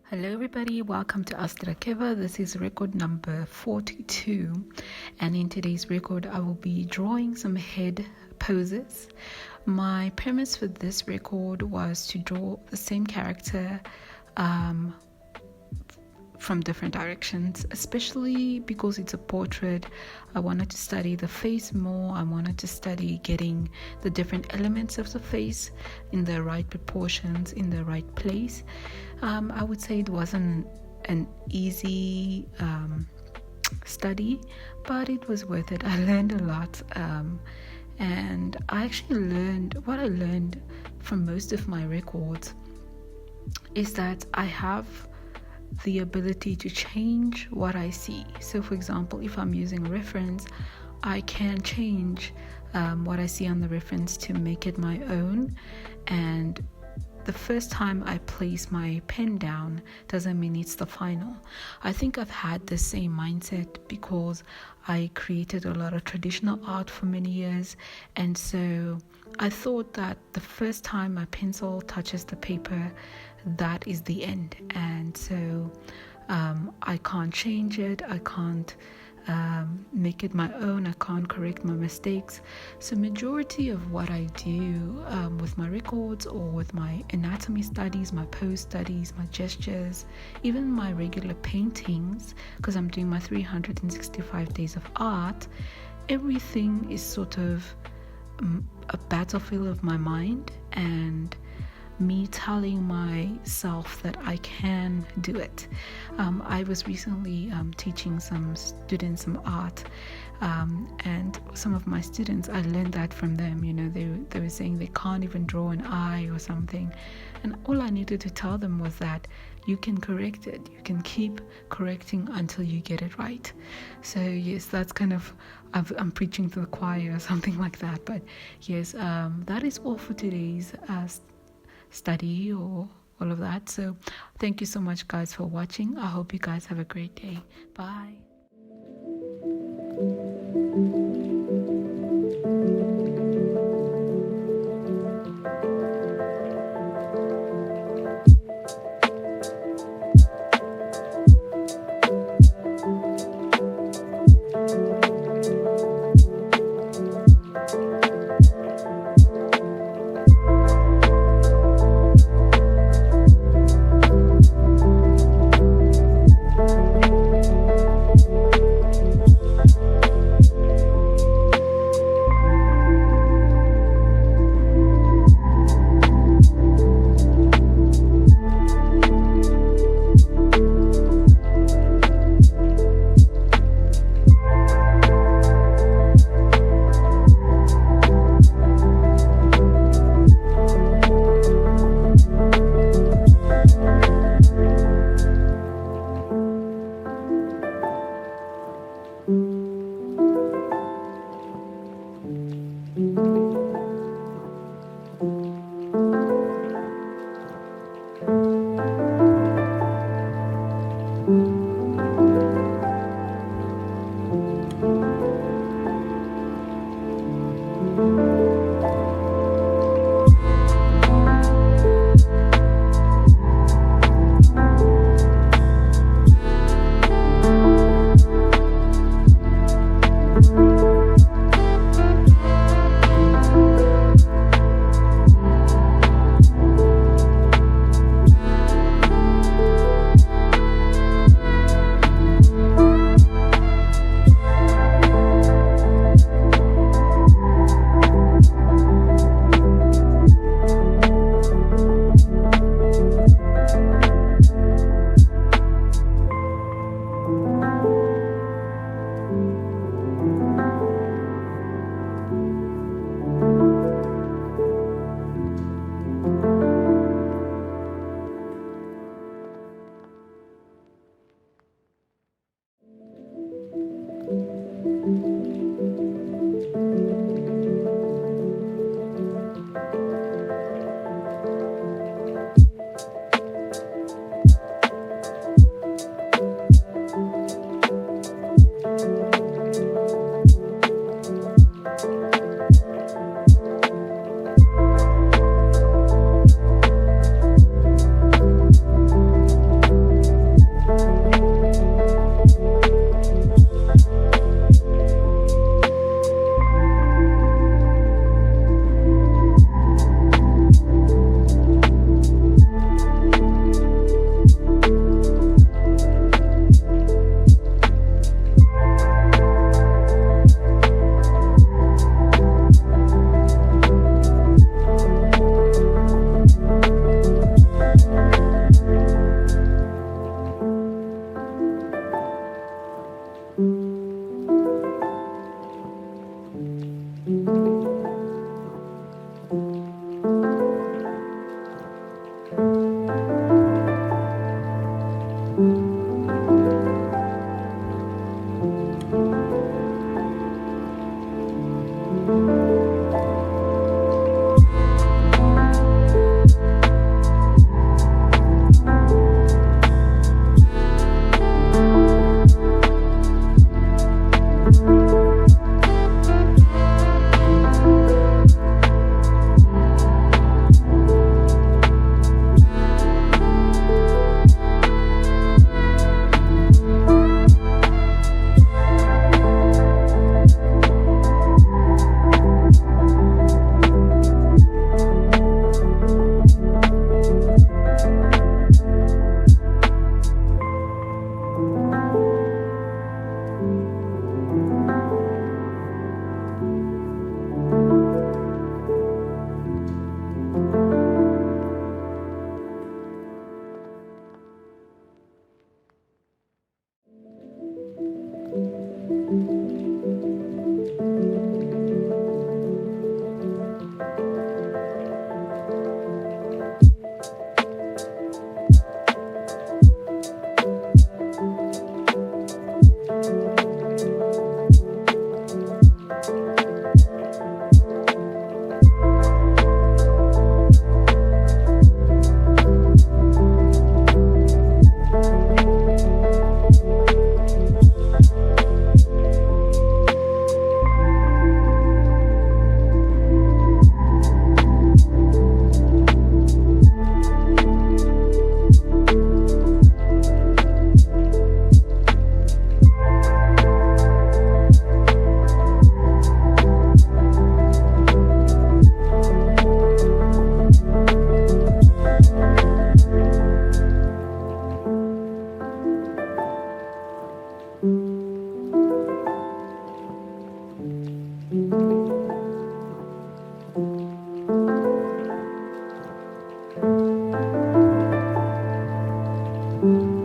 Hello everybody, welcome to astraeakeva. This is record number 42, and in today's record I will be drawing some head poses. My premise for this record was to draw the same character from different directions, especially because it's a portrait. I wanted to study the face more. I wanted to study getting the different elements of the face in the right proportions, in the right place. I would say it wasn't an easy study, but it was worth it. I learned a lot, and I actually learned what I learned from most of my records is that I have the ability to change what I see. So for example, if I'm using a reference, I can change what I see on the reference to make it my own, and the first time I place my pen down doesn't mean it's the final. I think I've had the same mindset because I created a lot of traditional art for many years, and so I thought that the first time my pencil touches the paper, that is the end, and so I can't change it, I can't make it my own, I can't correct my mistakes. So majority of what I do with my records or with my anatomy studies, my pose studies, my gestures, even my regular paintings, because I'm doing my 365 days of art, everything is sort of a battlefield of my mind and me telling myself that I can do it. I was recently teaching some students some art, and some of my students, I learned that from them. You know, they were saying they can't even draw an eye or something, and all I needed to tell them was that you can correct it. You can keep correcting until you get it right. So yes, that's kind of, I'm preaching to the choir or something like that. But yes, that is all for today's study or all of that. So thank you so much guys for watching. I hope you guys have a great day. Bye. you.